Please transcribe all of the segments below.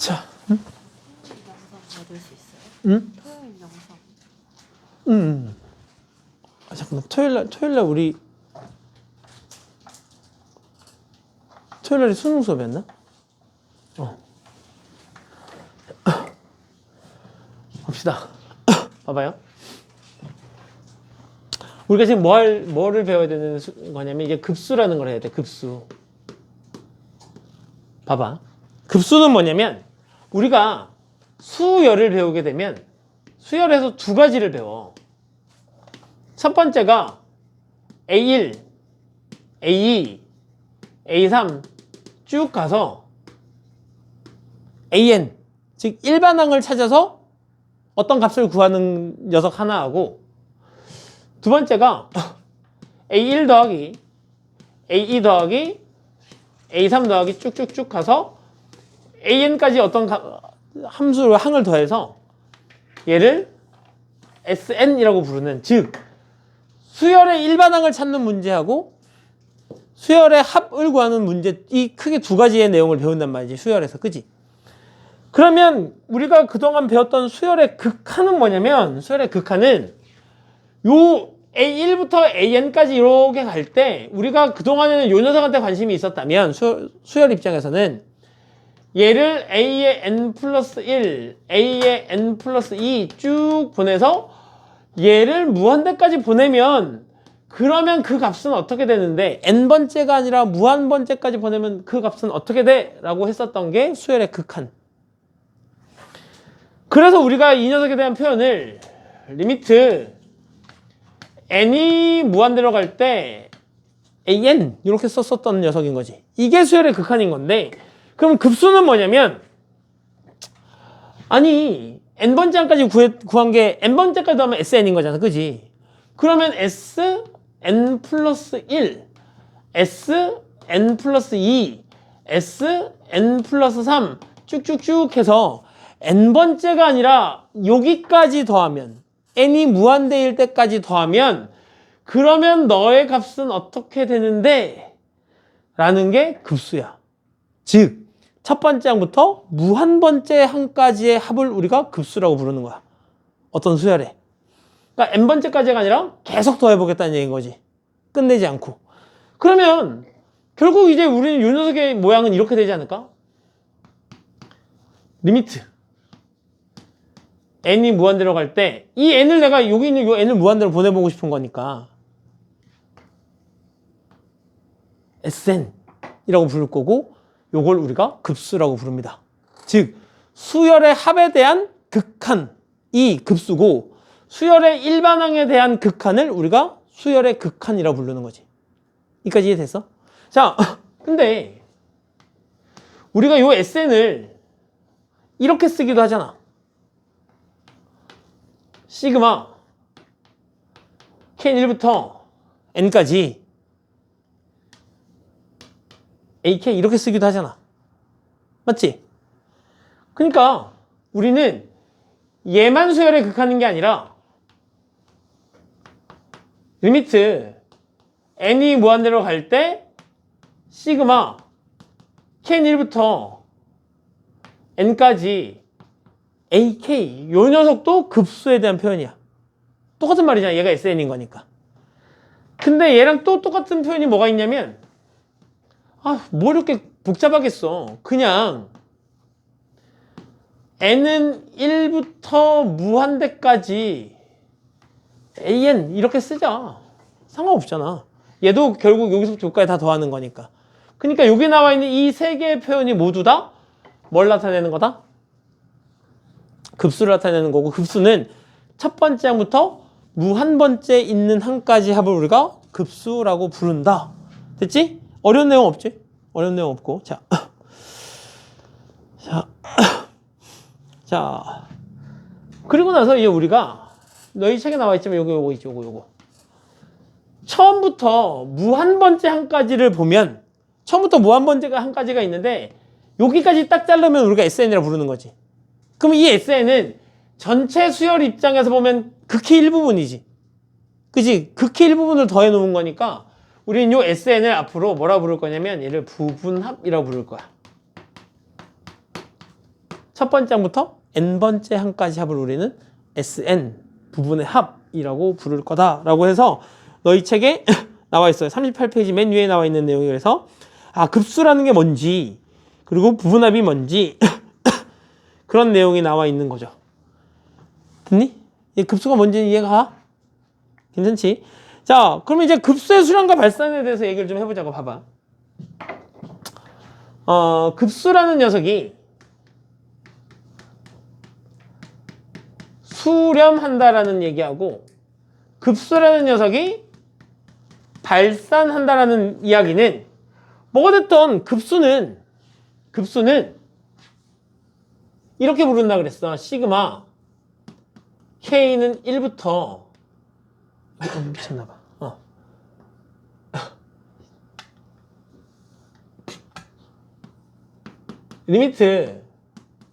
자, 영상 받을 수 있어요? 응? 토요일 영상. 아, 잠깐만. 토요일날 우리 토요일날이 수능 수업이었나? 봅시다. 봐봐요. 우리가 지금 뭐를 배워야 되는 거냐면 이게 급수라는 걸 해야 돼. 급수. 봐봐. 급수는 뭐냐면 우리가 수열을 배우게 되면 수열에서 두 가지를 배워. 첫 번째가 A1, A2, A3 쭉 가서 AN, 즉 일반항을 찾아서 어떤 값을 구하는 녀석 하나하고, 두 번째가 A1 더하기 A2 더하기 A3 더하기 쭉쭉쭉 가서 AN까지 어떤 함수를 항을 더해서 얘를 SN이라고 부르는, 즉 수열의 일반항을 찾는 문제하고 수열의 합을 구하는 문제, 이 크게 두 가지의 내용을 배운단 말이지, 수열에서. 그지? 그러면 우리가 그동안 배웠던 수열의 극한은 뭐냐면, 수열의 극한은 요 A1부터 AN까지 이렇게 갈 때 우리가 그동안에는 요 녀석한테 관심이 있었다면 수열 입장에서는 얘를 A의 N 플러스 1, A의 N 플러스 2 쭉 보내서 얘를 무한대까지 보내면, 그러면 그 값은 어떻게 되는데, N번째가 아니라 무한번째까지 보내면 그 값은 어떻게 돼? 라고 했었던 게 수열의 극한. 그래서 우리가 이 녀석에 대한 표현을 리미트 n이 무한대로 갈 때 an 이렇게 썼었던 녀석인 거지. 이게 수열의 극한인 건데, 그럼 급수는 뭐냐면, 아니 n번째 항까지 구한 게 n번째까지 하면 sn인 거잖아. 그지? 그러면 sn 플러스 1, sn 플러스 2, sn 플러스 3 쭉쭉쭉 해서 n번째가 아니라 여기까지 더하면, n이 무한대일 때까지 더하면, 그러면 너의 값은 어떻게 되는데? 라는 게 급수야. 즉 첫 번째 항부터 무한번째 항까지의 합을 우리가 급수라고 부르는 거야. 어떤 수열에. 그러니까 n번째까지가 아니라 계속 더해보겠다는 얘기인 거지. 끝내지 않고. 그러면 결국 이제 우리는 이 녀석의 모양은 이렇게 되지 않을까? 리미트 n이 무한대로 갈 때 이 n을 내가 여기 있는 이 n을 무한대로 보내보고 싶은 거니까 sn이라고 부를 거고, 요걸 우리가 급수라고 부릅니다. 즉 수열의 합에 대한 극한이 급수고, 수열의 일반항에 대한 극한을 우리가 수열의 극한이라고 부르는 거지. 여기까지 이해됐어? 자, 근데 우리가 요 sn을 이렇게 쓰기도 하잖아. 시그마 K1부터 N까지 AK 이렇게 쓰기도 하잖아. 맞지? 그러니까 우리는 얘만 수열의 극한인 게 아니라 리미트 n이 무한대로 갈 때 시그마 K1부터 N까지 AK, 요 녀석도 급수에 대한 표현이야. 똑같은 말이잖아. 얘가 SN인 거니까. 근데 얘랑 또 똑같은 표현이 뭐가 있냐면, 뭐 이렇게 복잡하겠어. 그냥 n은 1부터 무한대까지 an 이렇게 쓰자. 상관없잖아. 얘도 결국 여기서부터 여기까지 다 더하는 거니까. 그러니까 여기 나와 있는 이 세 개의 표현이 모두 다 뭘 나타내는 거다? 급수를 나타내는 거고, 급수는 첫 번째 항부터 무한번째 있는 항까지 합을 우리가 급수라고 부른다. 됐지? 어려운 내용 없지? 어려운 내용 없고. 자. 그리고 나서 이제 우리가, 너희 책에 나와 있지만 요거 있죠, 요거. 처음부터 무한번째 항까지를 보면, 처음부터 무한번째가 항까지가 있는데, 여기까지 딱 자르면 우리가 SN이라고 부르는 거지. 그럼 이 SN은 전체 수열 입장에서 보면 극히 일부분이지. 그치? 극히 일부분을 더해 놓은 거니까 우리는 이 SN을 앞으로 뭐라 부를 거냐면 얘를 부분합이라고 부를 거야. 첫 번째 항부터 n번째 항까지 합을 우리는 Sn 부분의 합이라고 부를 거다라고 해서 너희 책에 나와 있어요. 38페이지 맨 위에 나와 있는 내용이. 그래서 급수라는 게 뭔지 그리고 부분합이 뭔지 그런 내용이 나와 있는 거죠. 듣니? 이 급수가 뭔지는 이해가 가? 괜찮지? 자, 그러면 이제 급수의 수렴과 발산에 대해서 얘기를 좀 해보자고. 봐봐. 급수라는 녀석이 수렴한다라는 얘기하고 급수라는 녀석이 발산한다라는 이야기는 뭐가 됐든 급수는 이렇게 부른다 그랬어. 시그마 K는 1부터 미쳤나봐. 리미트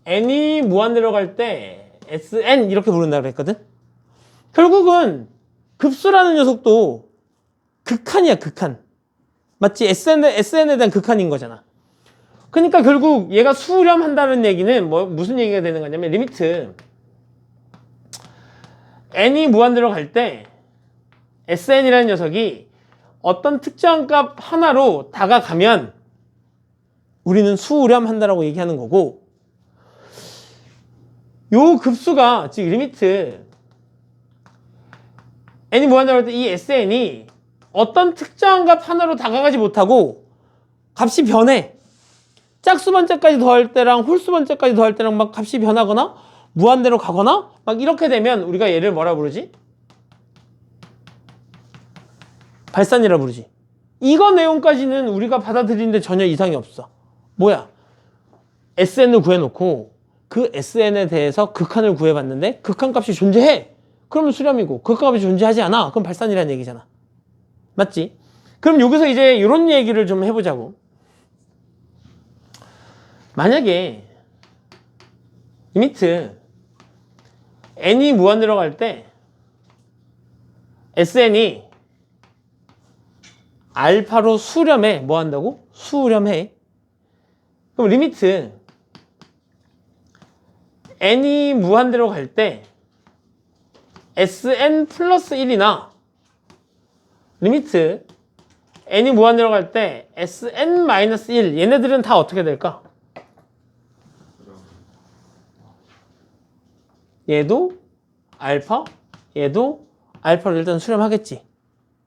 n이 무한대로 갈 때 Sn 이렇게 부른다 그랬거든. 결국은 급수라는 녀석도 극한이야, 극한. 맞지? SN에 대한 극한인 거잖아. 그러니까 결국 얘가 수렴한다는 얘기는 무슨 얘기가 되는 거냐면 리미트 n이 무한대로 갈 때 SN이라는 녀석이 어떤 특정한 값 하나로 다가가면 우리는 수렴한다라고 얘기하는 거고, 요 급수가 즉 리미트 n이 무한대로 갈 때 이 SN이 어떤 특정한 값 하나로 다가가지 못하고 값이 변해. 짝수 번째까지 더할 때랑 홀수 번째까지 더할 때랑 막 값이 변하거나 무한대로 가거나 막 이렇게 되면 우리가 얘를 뭐라 부르지? 발산이라 부르지. 이거 내용까지는 우리가 받아들이는데 전혀 이상이 없어. 뭐야? SN을 구해놓고 그 SN에 대해서 극한을 구해봤는데 극한값이 존재해. 그러면 수렴이고 극한값이 존재하지 않아. 그럼 발산이라는 얘기잖아. 맞지? 그럼 여기서 이제 이런 얘기를 좀 해보자고. 만약에 리미트 n이 무한대로 갈 때 SN이 알파로 수렴해. 뭐 한다고? 수렴해. 그럼 리미트 n이 무한대로 갈 때 Sn 플러스 1이나 리미트 n이 무한대로 갈 때 Sn 마이너스 1 얘네들은 다 어떻게 될까? 얘도 알파, 얘도 알파로 일단 수렴하겠지.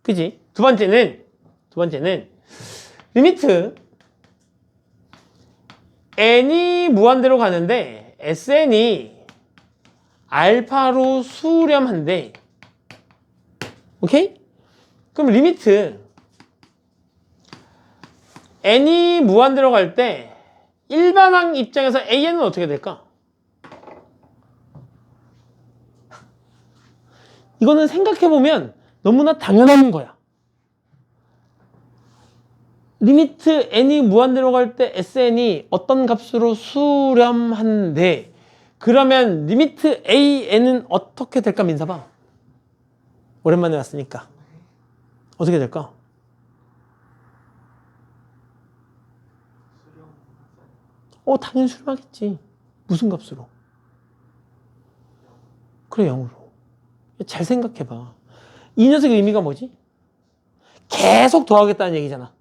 그지? 두 번째는 리미트 n이 무한대로 가는데 Sn이 알파로 수렴한대. 오케이? 그럼 리미트 n이 무한대로 갈 때 일반항 입장에서 an은 어떻게 될까? 이거는 생각해보면 너무나 당연한 거야. 리미트 n이 무한대로 갈 때 sn이 어떤 값으로 수렴한데 그러면 리미트 an은 어떻게 될까? 민사봐. 오랜만에 왔으니까. 어떻게 될까? 당연히 수렴하겠지. 무슨 값으로? 그래, 0으로. 잘 생각해봐. 이 녀석의 의미가 뭐지? 계속 더하겠다는 얘기잖아.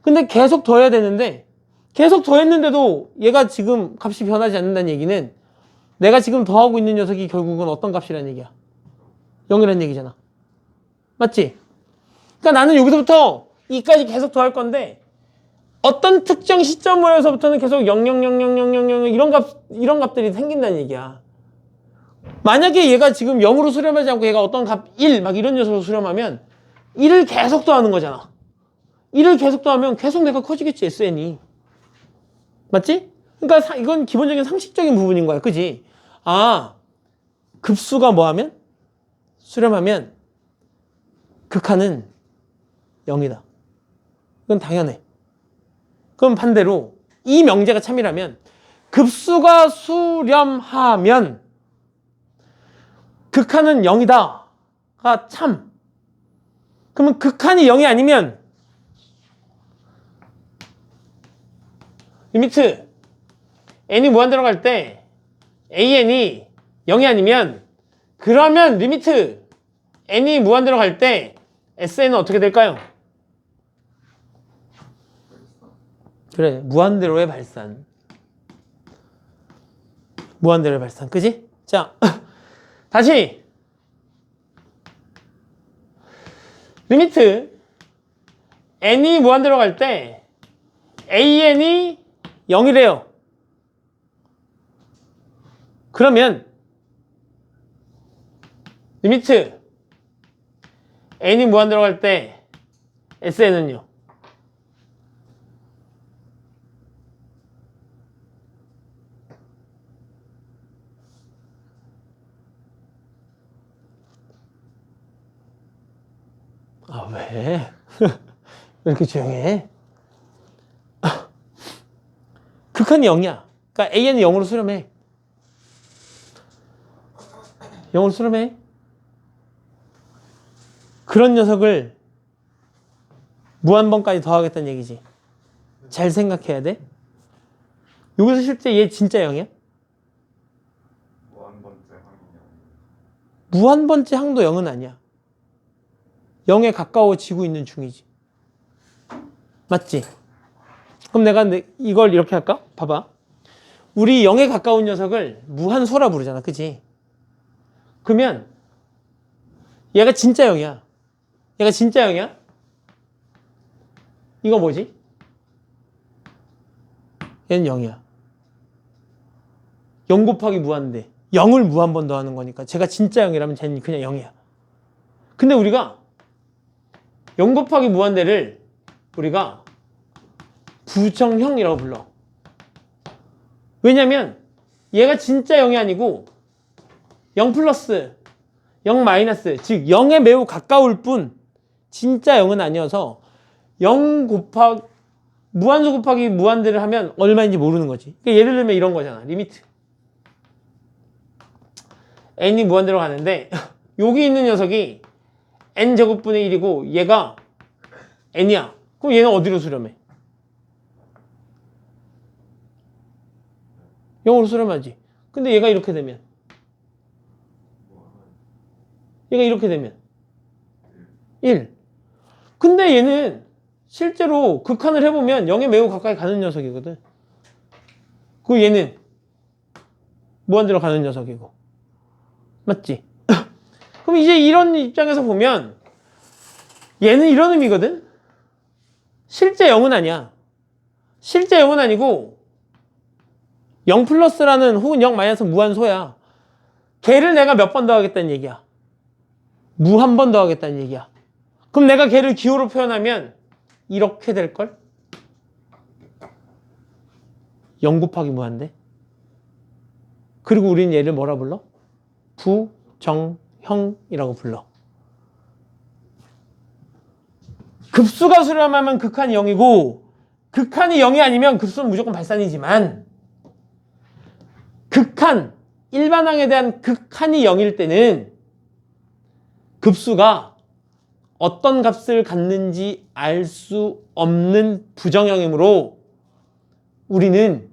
근데 계속 더해야 되는데 계속 더했는데도 얘가 지금 값이 변하지 않는다는 얘기는 내가 지금 더하고 있는 녀석이 결국은 어떤 값이라는 얘기야? 0이라는 얘기잖아. 맞지? 그러니까 나는 여기서부터 2까지 계속 더할 건데 어떤 특정 시점에서부터는 계속 0, 0, 0, 0, 0, 0, 0 이런 값들이 생긴다는 얘기야. 만약에 얘가 지금 0으로 수렴하지 않고 얘가 어떤 값 1, 막 이런 녀석으로 수렴하면 1을 계속 더하는 거잖아. 1을 계속 더하면 계속 내가 커지겠지, SN이. 맞지? 그러니까 이건 기본적인 상식적인 부분인 거야. 그지? 급수가 뭐 하면? 수렴하면 극한은 0이다. 이건 당연해. 그럼 반대로 이 명제가 참이라면 급수가 수렴하면 극한은 0이다가 참. 그러면 극한이 0이 아니면 리미트 n이 무한대로 갈 때 an이 0이 아니면 그러면 리미트 n이 무한대로 갈 때 sn은 어떻게 될까요? 그래, 무한대로의 발산. 무한대로의 발산, 그지? 자, 다시 리미트 n이 무한대로 갈 때 an이 0이래요. 그러면 리미트 n이 무한대로 갈 때 sn은요? 아, 왜? 왜 이렇게 조용해? 극한이 0이야. 그러니까 an은 0으로 수렴해. 0으로 수렴해. 그런 녀석을 무한번까지 더하겠다는 얘기지. 잘 생각해야 돼. 여기서 실제 얘 진짜 0이야? 무한번째 항도 0은 아니야. 0에 가까워지고 있는 중이지. 맞지? 그럼 내가 이걸 이렇게 할까? 봐봐. 우리 0에 가까운 녀석을 무한소라 부르잖아. 그치? 그러면 얘가 진짜 0이야. 얘가 진짜 0이야? 이거 뭐지? 얘는 0이야. 0 곱하기 무한대. 0을 무한번 더하는 거니까 제가 진짜 0이라면 쟤는 그냥 0이야. 근데 우리가 0 곱하기 무한대를 우리가 부정형이라고 불러. 왜냐면 얘가 진짜 0이 아니고 0 플러스 0 마이너스, 즉 0에 매우 가까울 뿐 진짜 0은 아니어서 0 곱하기 무한수 곱하기 무한대를 하면 얼마인지 모르는 거지. 그러니까 예를 들면 이런 거잖아. 리미트 n이 무한대로 가는데 여기 있는 녀석이 n제곱분의 1이고 얘가 n이야. 그럼 얘는 어디로 수렴해? 0으로 수렴하지. 근데 얘가 이렇게 되면 얘가 이렇게 되면 1. 근데 얘는 실제로 극한을 해보면 0에 매우 가까이 가는 녀석이거든. 그리고 얘는 무한대로 가는 녀석이고. 맞지? 그럼 이제 이런 입장에서 보면 얘는 이런 의미거든? 실제 0은 아니야. 실제 0은 아니고 0 플러스라는 혹은 0 마이너스 무한소야. 걔를 내가 몇 번 더하겠다는 얘기야. 무한 번 더하겠다는 얘기야. 그럼 내가 걔를 기호로 표현하면 이렇게 될걸? 0 곱하기 무한대. 그리고 우리는 얘를 뭐라 불러? 부정형이라고 불러. 급수가 수렴하면 극한이 0이고 극한이 0이 아니면 급수는 무조건 발산이지만 극한, 일반항에 대한 극한이 0일 때는 급수가 어떤 값을 갖는지 알 수 없는 부정형이므로 우리는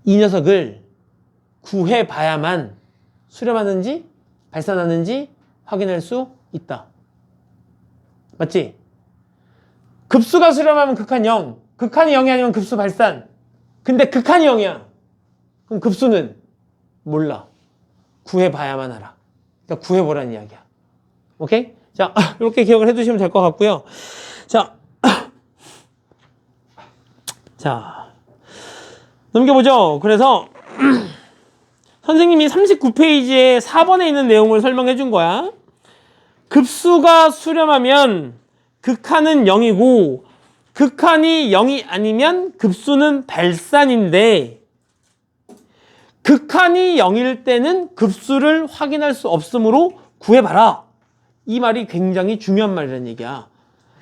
이 녀석을 구해봐야만 수렴하는지 발산하는지 확인할 수 있다. 맞지? 급수가 수렴하면 극한 0, 극한이 0이 아니면 급수 발산. 근데 극한이 0이야. 그럼 급수는 몰라. 구해봐야만 알아. 그러니까 구해보라는 이야기야. 오케이? 자, 이렇게 기억을 해두시면 될 것 같고요. 자, 넘겨보죠. 그래서 선생님이 39페이지에 4번에 있는 내용을 설명해 준 거야. 급수가 수렴하면 극한은 0이고 극한이 0이 아니면 급수는 발산인데 극한이 0일 때는 급수를 확인할 수 없으므로 구해봐라. 이 말이 굉장히 중요한 말이라는 얘기야.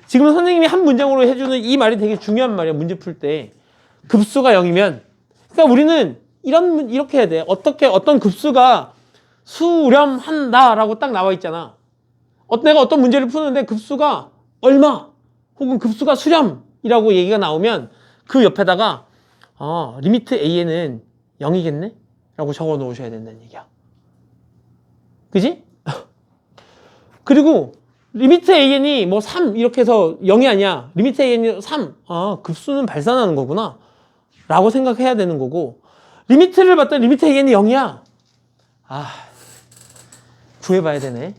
지금 선생님이 한 문장으로 해주는 이 말이 되게 중요한 말이야. 문제 풀 때. 급수가 0이면 그러니까 우리는 이렇게 해야 돼. 어떤 급수가 수렴한다라고 딱 나와 있잖아. 내가 어떤 문제를 푸는데 급수가 얼마 혹은 급수가 수렴이라고 얘기가 나오면 그 옆에다가 리미트 a에는 0이겠네? 라고 적어 놓으셔야 된다는 얘기야. 그지? 그리고 리미트 an이 뭐 3 이렇게 해서 0이 아니야. 리미트 an이 3. 급수는 발산하는 거구나. 라고 생각해야 되는 거고, 리미트를 봤더니 리미트 an이 0이야. 구해봐야 되네.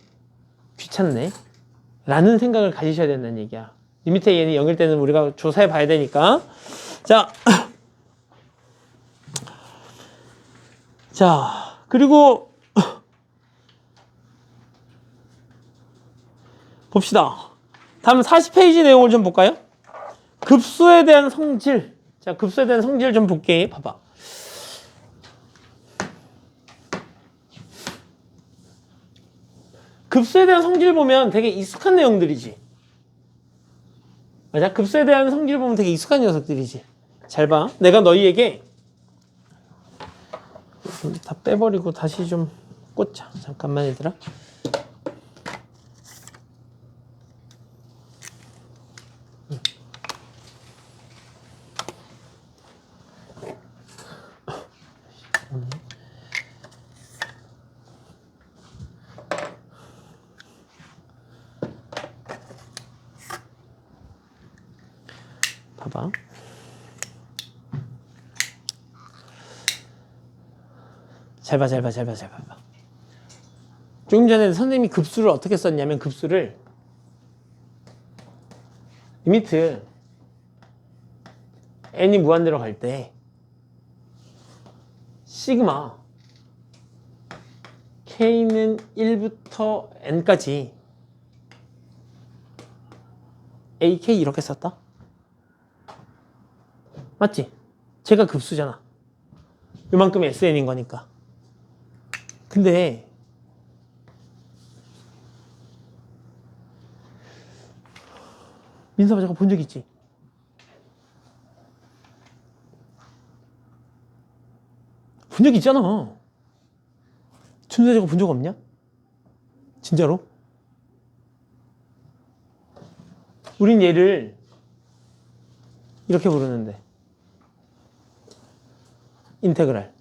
귀찮네. 라는 생각을 가지셔야 된다는 얘기야. 리미트 an이 0일 때는 우리가 조사해 봐야 되니까. 자, 그리고 봅시다. 다음 40페이지 내용을 좀 볼까요? 급수에 대한 성질. 자, 급수에 대한 성질 좀 볼게. 봐봐. 급수에 대한 성질 보면 되게 익숙한 내용들이지. 맞아? 급수에 대한 성질 보면 되게 익숙한 녀석들이지. 잘 봐. 내가 너희에게 다 빼버리고 다시 좀 꽂자. 잠깐만 얘들아. 봐봐. 잘 봐. 조금 전에 선생님이 급수를 어떻게 썼냐면, 급수를 리미트 n이 무한대로 갈 때 시그마 k는 1부터 n까지 ak 이렇게 썼다. 맞지? 제가 급수잖아. 요만큼 SN인 거니까. 근데 민서가 저거 본 적 있지? 본 적 있잖아. 준서 저거 본 적 없냐? 진짜로? 우린 얘를 이렇게 부르는데, 인테그랄.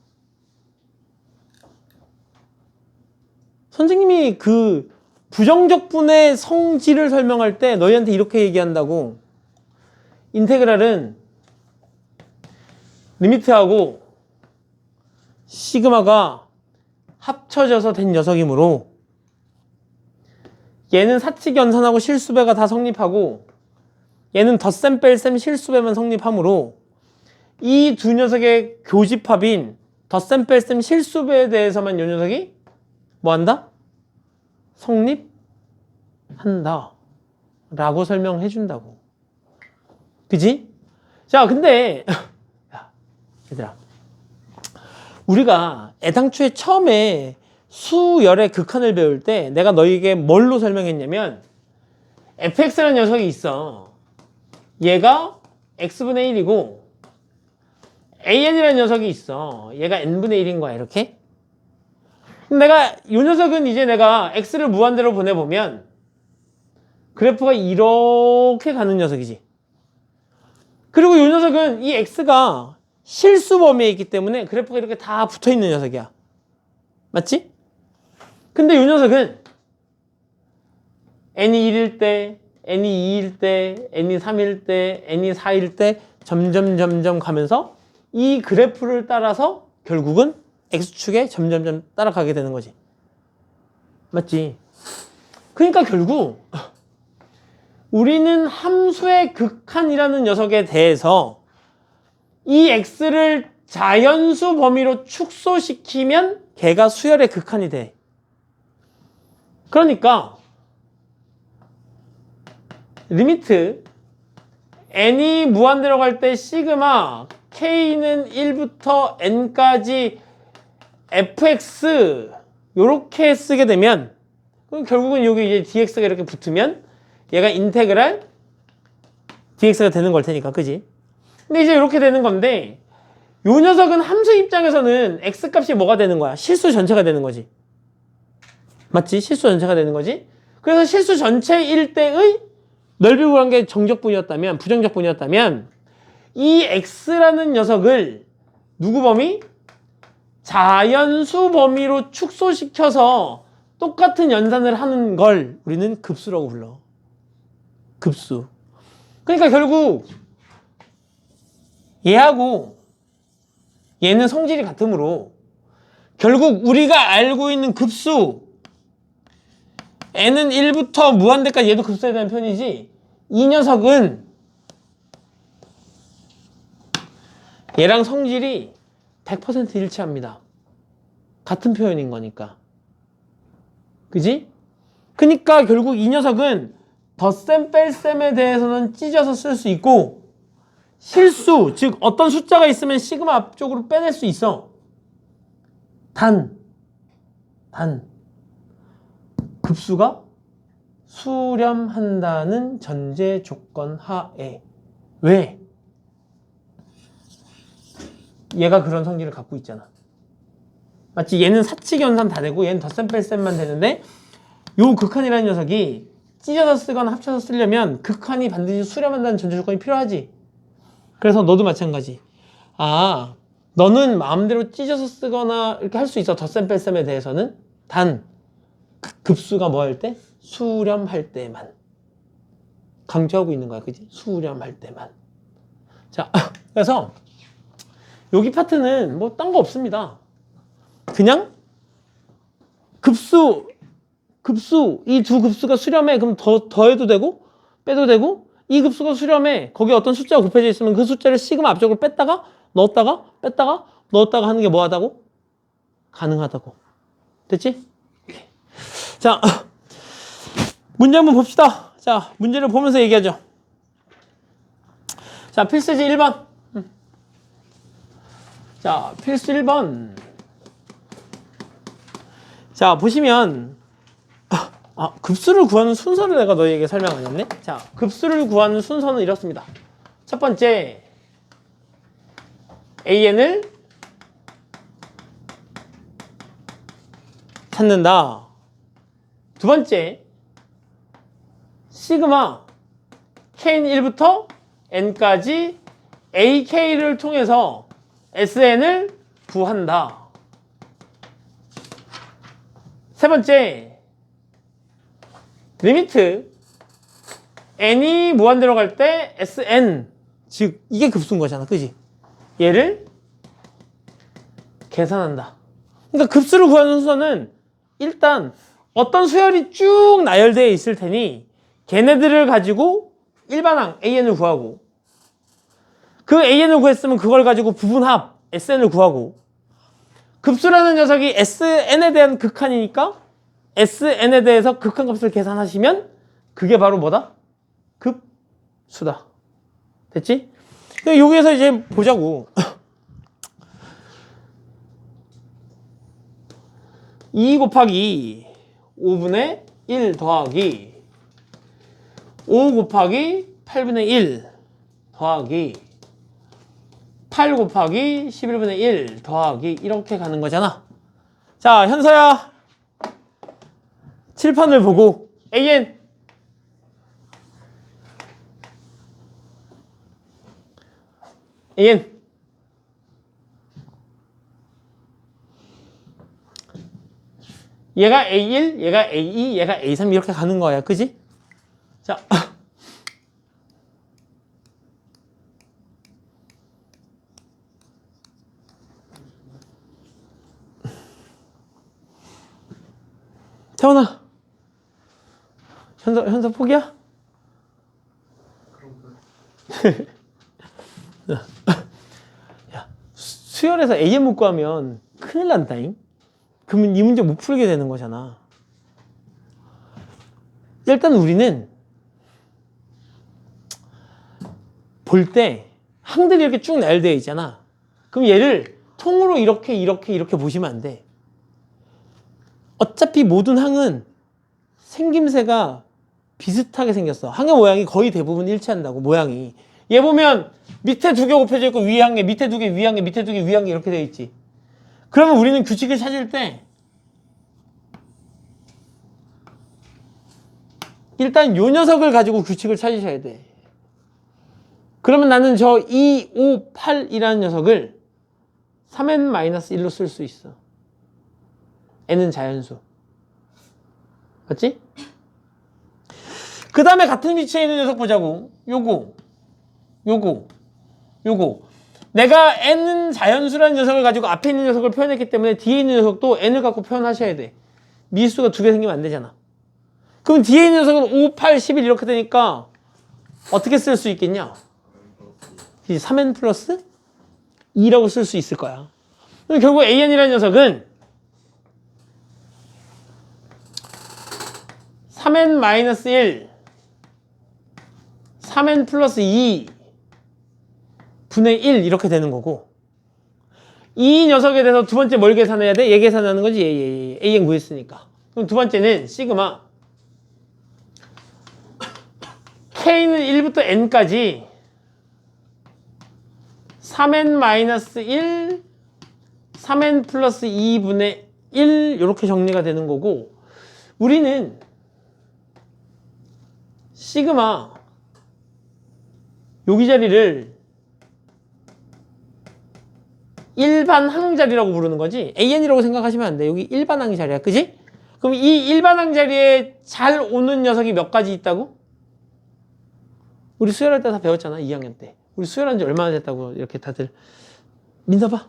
선생님이 그 부정적 분의 성질을 설명할 때 너희한테 이렇게 얘기한다고. 인테그랄은 리미트하고 시그마가 합쳐져서 된 녀석이므로 얘는 사칙 연산하고 실수배가 다 성립하고 얘는 덧셈 뺄셈 실수배만 성립하므로 이 두 녀석의 교집합인 덧셈 뺄셈 실수배에 대해서만 이 녀석이 뭐한다? 성립한다 라고 설명을 해준다고. 그지? 자, 근데 야, 얘들아, 우리가 애당초에 처음에 수열의 극한을 배울 때 내가 너희에게 뭘로 설명했냐면, fx라는 녀석이 있어. 얘가 x분의 1이고 an이라는 녀석이 있어. 얘가 n분의 1인 거야. 이렇게. 내가 이 녀석은 이제 내가 x를 무한대로 보내보면 그래프가 이렇게 가는 녀석이지. 그리고 이 녀석은 이 x가 실수 범위에 있기 때문에 그래프가 이렇게 다 붙어있는 녀석이야. 맞지? 근데 이 녀석은 n이 1일 때, n이 2일 때, n이 3일 때, n이 4일 때 점점 가면서 이 그래프를 따라서 결국은 x축에 점점 따라가게 되는 거지. 맞지? 그러니까 결국 우리는 함수의 극한이라는 녀석에 대해서 이 x를 자연수 범위로 축소시키면 걔가 수열의 극한이 돼. 그러니까 리미트 n이 무한대로 갈 때 시그마 k는 1부터 n까지 fx 요렇게 쓰게 되면, 그럼 결국은 여기 이제 dx가 이렇게 붙으면 얘가 인테그랄 dx가 되는 걸 테니까. 그지? 근데 이제 이렇게 되는 건데, 요 녀석은 함수 입장에서는 x 값이 뭐가 되는 거야? 실수 전체가 되는 거지. 맞지? 실수 전체가 되는 거지. 그래서 실수 전체일 때의 넓이 구한 게 정적분이었다면, 부정적분이었다면 이 x라는 녀석을 누구 범위? 자연수 범위로 축소시켜서 똑같은 연산을 하는 걸 우리는 급수라고 불러. 급수. 그러니까 결국 얘하고 얘는 성질이 같으므로 결국 우리가 알고 있는 급수 n은 1부터 무한대까지 얘도 급수에 대한 편이지, 이 녀석은 얘랑 성질이 100% 일치합니다. 같은 표현인 거니까. 그지? 그러니까 결국 이 녀석은 덧셈 뺄셈에 대해서는 찢어서 쓸 수 있고, 실수, 즉 어떤 숫자가 있으면 시그마 앞쪽으로 빼낼 수 있어. 단 급수가 수렴한다는 전제 조건 하에. 왜? 얘가 그런 성질을 갖고 있잖아. 맞지? 얘는 사칙 연산 다 되고 얘는 덧셈 뺄셈만 되는데, 요 극한이라는 녀석이 찢어서 쓰거나 합쳐서 쓰려면 극한이 반드시 수렴한다는 전제 조건이 필요하지. 그래서 너도 마찬가지. 아, 너는 마음대로 찢어서 쓰거나 이렇게 할 수 있어. 덧셈 뺄셈에 대해서는. 단 급수가 뭐 할 때? 수렴할 때만. 강조하고 있는 거야. 그지? 수렴할 때만. 자, 그래서 여기 파트는 뭐 딴 거 없습니다. 그냥 급수 이 두 급수가 수렴해. 그럼 더해도 되고 빼도 되고, 이 급수가 수렴해. 거기에 어떤 숫자가 곱해져 있으면 그 숫자를 시그마 앞쪽으로 뺐다가 넣었다가 뺐다가 넣었다가 하는 게 뭐 하다고? 가능하다고. 됐지? 자, 문제 한번 봅시다. 자, 문제를 보면서 얘기하죠. 자, 필수지 1번. 자, 필수 1번. 자, 보시면 급수를 구하는 순서를 내가 너희에게 설명 안 했네. 자, 급수를 구하는 순서는 이렇습니다. 첫 번째, AN을 찾는다. 두 번째, 시그마 Kn1부터 N까지 AK를 통해서 SN을 구한다. 세 번째, 리미트 n이 무한대로 갈 때 SN, 즉 이게 급수인 거잖아. 그지? 얘를 계산한다. 그러니까 급수를 구하는 순서는 일단 어떤 수열이 쭉 나열되어 있을 테니 걔네들을 가지고 일반항 AN을 구하고, 그 AN을 구했으면 그걸 가지고 부분합 SN을 구하고, 급수라는 녀석이 SN에 대한 극한이니까 SN에 대해서 극한값을 계산하시면 그게 바로 뭐다? 급수다. 됐지? 여기에서 이제 보자고. 2 곱하기 5분의 1 더하기 5 곱하기 8분의 1 더하기 8 곱하기 11분의 1 더하기 이렇게 가는 거잖아. 자, 현서야, 칠판을 보고 AN 얘가 A1, 얘가 A2, 얘가 A3 이렇게 가는 거야. 그지? 자, 태원아, 현서 포기야? 야, 수열에서 AN 못 구하면 큰일 난다잉. 그러면 이 문제 못 풀게 되는 거잖아. 일단 우리는 볼 때 항들이 이렇게 쭉 나열되어 있잖아. 그럼 얘를 통으로 이렇게 보시면 안 돼. 어차피 모든 항은 생김새가 비슷하게 생겼어. 항의 모양이 거의 대부분 일치한다고, 모양이. 얘 보면 밑에 2개 곱해져 있고 위에 한 개, 밑에 2개, 위에 한 개, 밑에 2개, 위에 한 개 이렇게 되어 있지. 그러면 우리는 규칙을 찾을 때 일단 요 녀석을 가지고 규칙을 찾으셔야 돼. 그러면 나는 저 2, 5, 8이라는 녀석을 3n-1로 쓸 수 있어. n은 자연수. 맞지? 그 다음에 같은 위치에 있는 녀석 보자고. 요거. 내가 n은 자연수라는 녀석을 가지고 앞에 있는 녀석을 표현했기 때문에 뒤에 있는 녀석도 n을 갖고 표현하셔야 돼. 미수가 두 개 생기면 안 되잖아. 그럼 뒤에 있는 녀석은 5, 8, 11 이렇게 되니까 어떻게 쓸 수 있겠냐? 3n 플러스 2라고 쓸 수 있을 거야. 그럼 결국 an이라는 녀석은 3n-1 3n 플러스 2 분의 1 이렇게 되는 거고, 이 녀석에 대해서 두 번째 뭘 계산해야 돼? 얘 계산하는 거지. an 구했으니까. 그럼 두 번째는 시그마 k는 1부터 n까지 3n-1 3n 플러스 2분의 1 이렇게 정리가 되는 거고, 우리는 시그마 여기 자리를 일반항 자리라고 부르는 거지, an이라고 생각하시면 안 돼. 여기 일반항 자리야, 그지? 그럼 이 일반항 자리에 잘 오는 녀석이 몇 가지 있다고? 우리 수열할 때 다 배웠잖아, 2학년 때. 우리 수열한 지 얼마나 됐다고 이렇게 다들. 민서봐.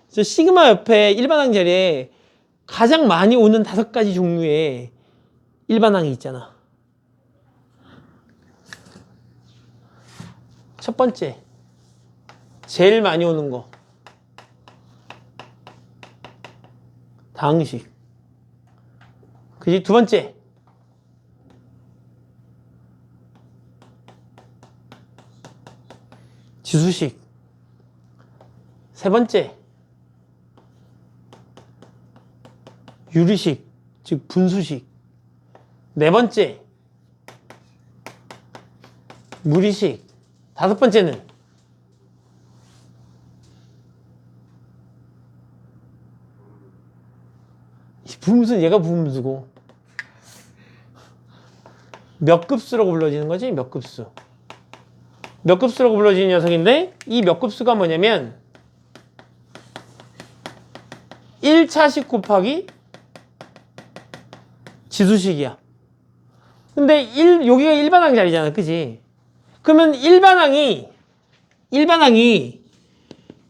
저 시그마 옆에 일반항 자리에 가장 많이 오는 5가지 종류의 일반항이 있잖아. 첫 번째, 제일 많이 오는 거 다항식, 그지? 두 번째, 지수식. 세 번째, 유리식, 즉 분수식. 네 번째, 무리식. 다섯 번째는 부분수는 얘가 부분수고 몇 급수라고 불러지는 거지? 몇 급수. 몇 급수라고 불러지는 녀석인데, 이 몇 급수가 뭐냐면 1차식 곱하기 지수식이야. 근데 여기가 일반항 자리잖아, 그지? 그러면 일반항이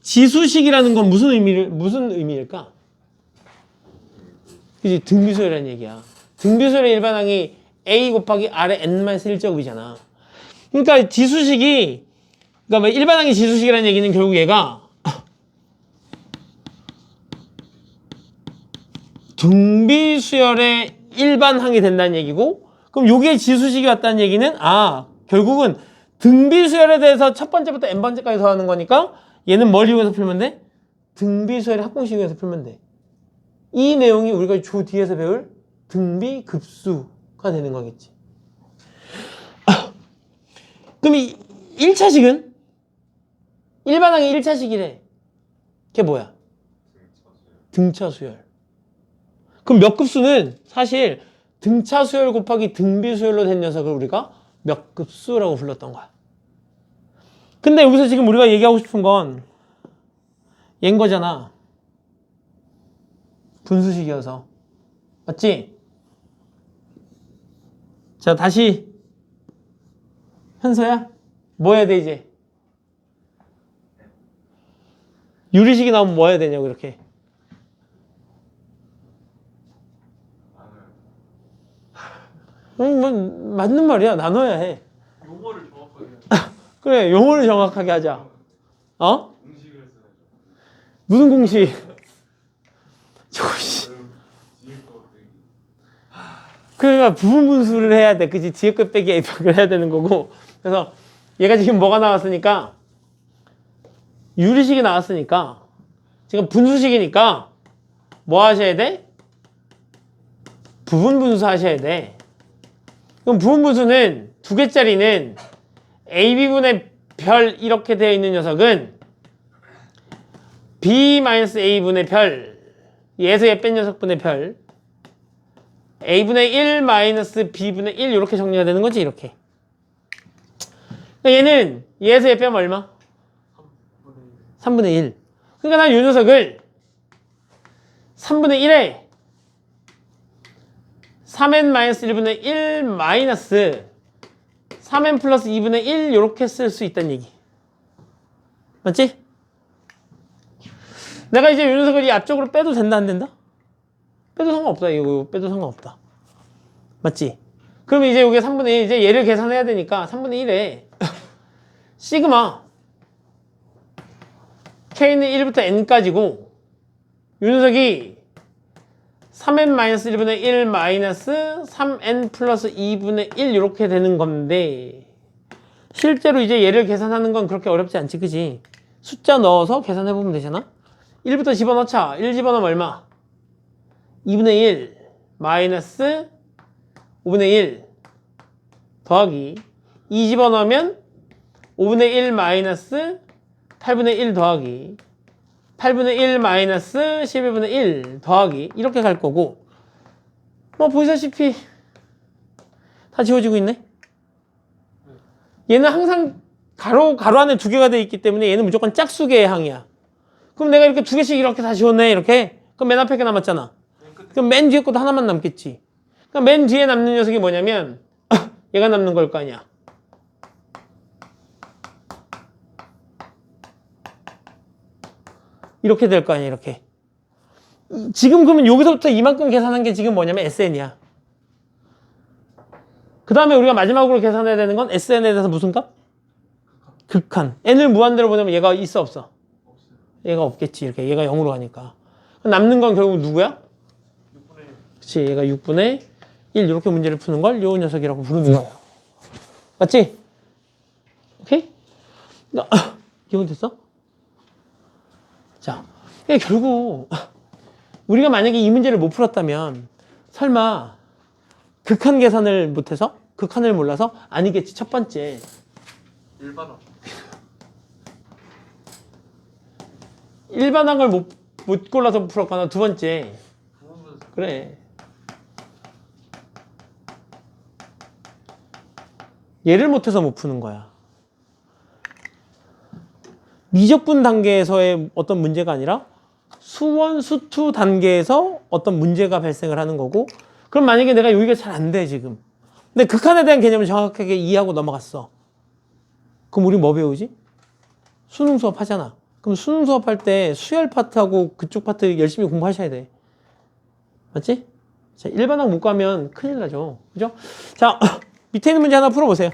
지수식이라는 건 무슨 의미일까? 그지? 등비수열이라는 얘기야. 등비수열의 일반항이 a 곱하기 r의 n-1제곱이잖아. 그러니까 지수식이, 그러니까 뭐 일반항이 지수식이라는 얘기는 결국 얘가 등비수열의 일반항이 된다는 얘기고, 그럼 여기에 지수식이 왔다는 얘기는 결국은 등비수열에 대해서 첫 번째부터 n번째까지 더하는 거니까 얘는 뭘 이용해서 풀면 돼? 등비수열의 합공식 이용해서 풀면 돼. 이 내용이 우리가 조 뒤에서 배울 등비급수가 되는 거겠지. 그럼 이 1차식은? 일반항이 1차식이래. 그게 뭐야? 등차수열. 그럼 몇 급수는 사실 등차수열 곱하기 등비수열로 된 녀석을 우리가 몇 급수라고 불렀던 거야. 근데 여기서 지금 우리가 얘기하고 싶은 건 얘인 거잖아. 분수식이어서. 맞지? 자, 다시 현서야, 뭐 해야 돼 이제? 유리식이 나오면 뭐 해야 되냐고 이렇게. 뭐 맞는 말이야. 나눠야 해. 용어를 정확하게 그래, 용어를 정확하게 하자. 공식을 써야죠. 무슨 공식? 저씨. 뒤에 거 되게 그러니까 부분 분수를 해야 돼. 그치? 뒤에 것 빼기 A팍을 해야 되는 거고. 그래서 얘가 지금 뭐가 나왔으니까, 유리식이 나왔으니까, 지금 분수식이니까 뭐 하셔야 돼? 부분 분수 하셔야 돼. 그럼 부분 분수는 두 개짜리는 AB분의 별 이렇게 되어 있는 녀석은 B-A분의 별, 얘에서 얘 뺀 녀석분의 별, A분의 1 마이너스 B분의 1 이렇게 정리가 되는 거지, 이렇게. 그러니까 얘는 얘에서 얘 빼면 얼마? 3분의 1. 그러니까 난 이 녀석을 3분의 1에 3n-1분의 1 마이너스 3n 플러스 2분의 1 이렇게 쓸 수 있다는 얘기. 맞지? 내가 이제 이 녀석을 이 앞쪽으로 빼도 된다 안 된다? 빼도 상관없다. 이거 빼도 상관없다. 맞지? 그러면 이제 여기 3분의 1 이제 얘를 계산해야 되니까 3분의 1에 시그마 k는 1부터 n까지고 이 녀석이 3n-1분의 1 마이너스 3n 플러스 2분의 1 이렇게 되는 건데 실제로 이제 얘를 계산하는 건 그렇게 어렵지 않지, 그지? 숫자 넣어서 계산해보면 되잖아? 1부터 집어넣자. 1 집어넣으면 얼마? 2분의 1 마이너스 5분의 1 더하기 2 집어넣으면 5분의 1 마이너스 8분의 1 더하기 8분의 1 마이너스 11분의 1 더하기 이렇게 갈 거고 뭐 보시다시피 다 지워지고 있네. 얘는 항상 가로 안에 두 개가 돼 있기 때문에 얘는 무조건 짝수계의 항이야. 그럼 내가 이렇게 두 개씩 이렇게 다 지웠네 이렇게. 그럼 맨 앞에 게 남았잖아. 그럼 맨 뒤에 것도 하나만 남겠지. 그럼 맨 뒤에 남는 녀석이 뭐냐면 얘가 남는 걸 거 아니야. 이렇게 될 거 아니야, 이렇게. 지금 그러면 여기서부터 이만큼 계산한 게 지금 뭐냐면 SN이야. 그 다음에 우리가 마지막으로 계산해야 되는 건 SN에 대해서 무슨 값? 극한. n을 무한대로 보내면 얘가 있어, 없어? 얘가 없겠지, 이렇게. 얘가 0으로 가니까. 남는 건 결국 누구야? 6분의 1. 그치, 얘가 6분의 1 이렇게 문제를 푸는 걸 요 녀석이라고 부르는 거야. 맞지? 오케이? 기억됐어? 자, 결국 우리가 만약에 이 문제를 못 풀었다면 설마 극한 계산을 못해서? 극한을 몰라서? 아니겠지. 첫 번째 일반화. 일반항을 못 골라서 풀었거나 두 번째 부분분수. 그래 얘를 못해서 못 푸는 거야. 미적분 단계에서의 어떤 문제가 아니라 수원, 수투 단계에서 어떤 문제가 발생을 하는 거고 그럼 만약에 내가 여기가 잘 안 돼 지금 근데 극한에 대한 개념을 정확하게 이해하고 넘어갔어. 그럼 우리 뭐 배우지? 수능 수업 하잖아. 그럼 수능 수업 할 때 수열 파트하고 그쪽 파트 열심히 공부하셔야 돼. 맞지? 자, 일반항 못 가면 큰일 나죠. 그죠? 자, 밑에 있는 문제 하나 풀어보세요.